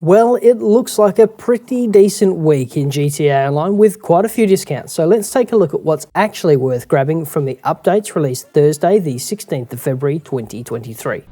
Well, it looks like a pretty decent week in GTA Online with quite a few discounts, so let's take a look at what's actually worth grabbing from the updates released Thursday, the 16th of February 2023.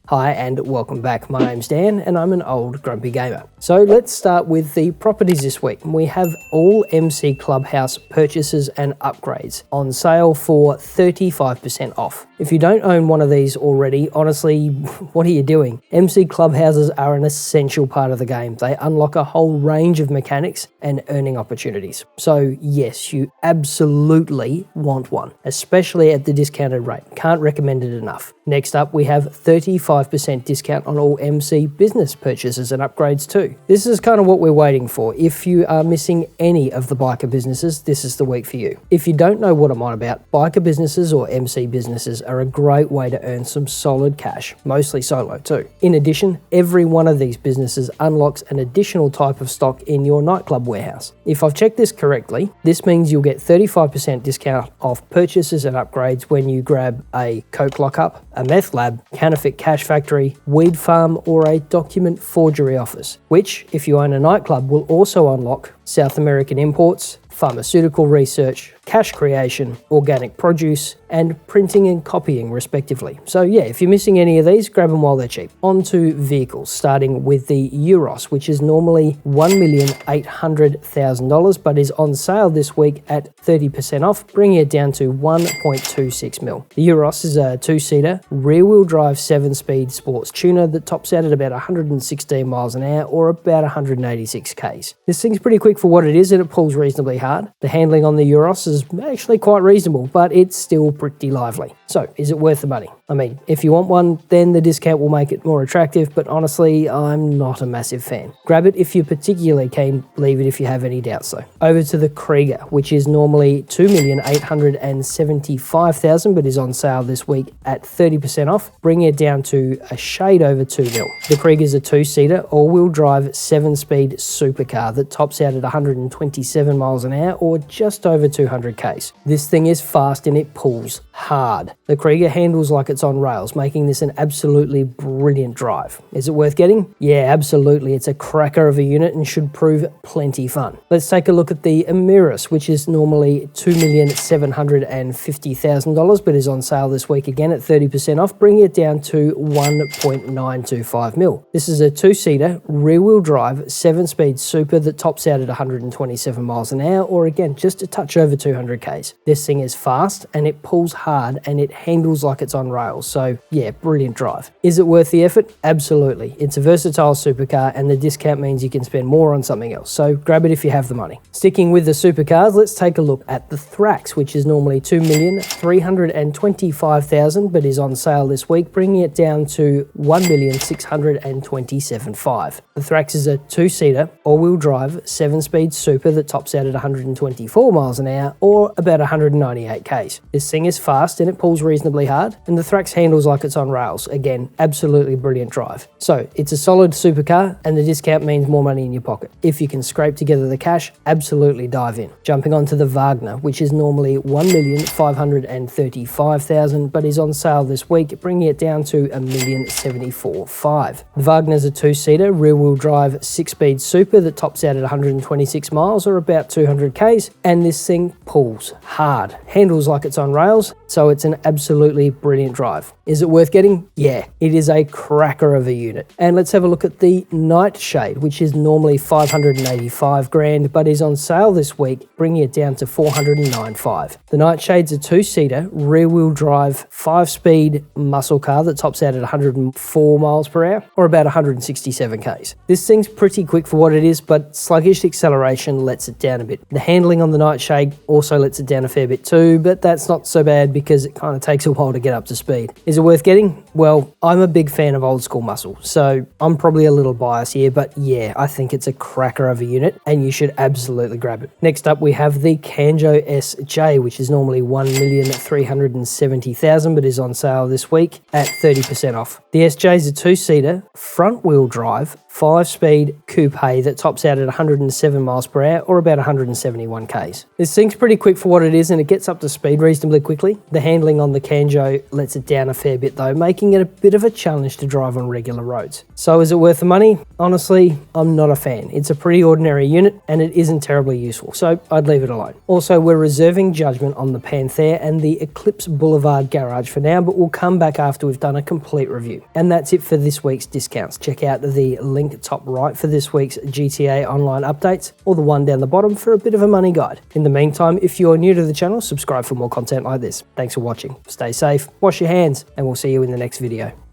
Hi and welcome back, my name's Dan and I'm an old grumpy gamer. So let's start with the properties this week. We have all MC Clubhouse purchases and upgrades on sale for 35% off. If you don't own one of these already, honestly, what are you doing? MC Clubhouses are an essential part of the game. They unlock a whole range of mechanics and earning opportunities. So yes, you absolutely want one, especially at the discounted rate. Can't recommend it enough. Next up, we have 35% discount on all MC business purchases and upgrades too. This is kind of what we're waiting for. If you are missing any of the biker businesses, this is the week for you. If you don't know what I'm on about, biker businesses or MC businesses are a great way to earn some solid cash, mostly solo too. In addition, every one of these businesses unlocks an additional type of stock in your nightclub warehouse. If I've checked this correctly, this means you'll get 35% discount off purchases and upgrades when you grab a coke lockup, a meth lab, counterfeit cash factory, weed farm, or a document forgery office, which, if you own a nightclub, will also unlock South American imports, pharmaceutical research, cash creation, organic produce, and printing and copying respectively. So yeah, if you're missing any of these, grab them while they're cheap. On to vehicles, starting with the Euros, which is normally $1,800,000 but is on sale this week at 30% off, bringing it down to 1.26 mil. The Euros is a two-seater, rear-wheel drive 7-speed sports tuner that tops out at about 116 miles an hour or about 186 Ks. This thing's pretty quick for what it is and it pulls reasonably hard. The handling on the Euros is actually quite reasonable, but it's still pretty lively. So, is it worth the money? I mean, if you want one, then the discount will make it more attractive, but honestly, I'm not a massive fan. Grab it if you're particularly keen, leave it if you have any doubts though. Over to the Krieger, which is normally $2,875,000 but is on sale this week at 30% off, bringing it down to a shade over 2 mil. The Krieger's a two-seater, all-wheel drive 7-speed supercar that tops out at 127 miles an hour or just over 200 Ks. This thing is fast and it pulls hard. The Krieger handles like it's on rails, making this an absolutely brilliant drive. Is it worth getting? Yeah, absolutely. It's a cracker of a unit and should prove plenty fun. Let's take a look at the Emiris, which is normally $2,750,000 but is on sale this week again at 30% off, bringing it down to 1.925 mil. This is a two-seater, rear-wheel drive, 7-speed super that tops out at 127 miles an hour or again, just a touch over 200 Ks. This thing is fast and it pulls hard and it handles like it's on rails. So yeah, brilliant drive. Is it worth the effort? Absolutely. It's a versatile supercar and the discount means you can spend more on something else. So grab it if you have the money. Sticking with the supercars, let's take a look at the Thrax, which is normally $2,325,000 but is on sale this week, bringing it down to $1,627,500. The Thrax is a two-seater, all-wheel drive, 7-speed super that tops out at 124 miles an hour or about 198 Ks. This thing is fast and it pulls reasonably hard, and the Thrax handles like it's on rails. Again, absolutely brilliant drive. So it's a solid supercar and the discount means more money in your pocket. If you can scrape together the cash, absolutely dive in. Jumping onto the Wagner, which is normally $1,535,000 but is on sale this week, bringing it down to $1,074,500. The Wagner's a two-seater, rear-wheel drive, 6-speed super that tops out at 126 miles or about 200 Ks, and this thing pulls hard, handles like it's on rails, so it's an absolutely brilliant drive. Is it worth getting? Yeah, it is a cracker of a unit. And let's have a look at the Nightshade, which is normally $585,000 but is on sale this week, bringing it down to $409,500. The Nightshade's a two-seater, rear-wheel drive, 5-speed muscle car that tops out at 104 miles per hour or about 167 Ks. This thing's pretty quick for what it is, but sluggish acceleration lets it down a bit. The handling on the Nightshade also lets it down a fair bit too, but that's not so bad because it kind of takes a while to get up to speed. Is it worth getting? Well, I'm a big fan of old school muscle, so I'm probably a little biased here, but yeah, I think it's a cracker of a unit and you should absolutely grab it. Next up, we have the Kanjo SJ, which is normally $1,370,000 but is on sale this week at 30% off. The SJ is a two-seater, front-wheel drive, 5-speed coupe that tops out at 107 miles per hour or about 171 Ks. This thing's pretty quick for what it is and it gets up to speed reasonably quickly. The handling on the Kanjo lets it down a fair fair bit though, making it a bit of a challenge to drive on regular roads. So is it worth the money? Honestly, I'm not a fan. It's a pretty ordinary unit and it isn't terribly useful, so I'd leave it alone. Also, we're reserving judgment on the Panther and the Eclipse Boulevard garage for now, but we'll come back after we've done a complete review. And that's it for this week's discounts. Check out the link top right for this week's GTA Online updates, or the one down the bottom for a bit of a money guide. In the meantime, if you're new to the channel, subscribe for more content like this. Thanks for watching. Stay safe, wash your hands, and we'll see you in the next video.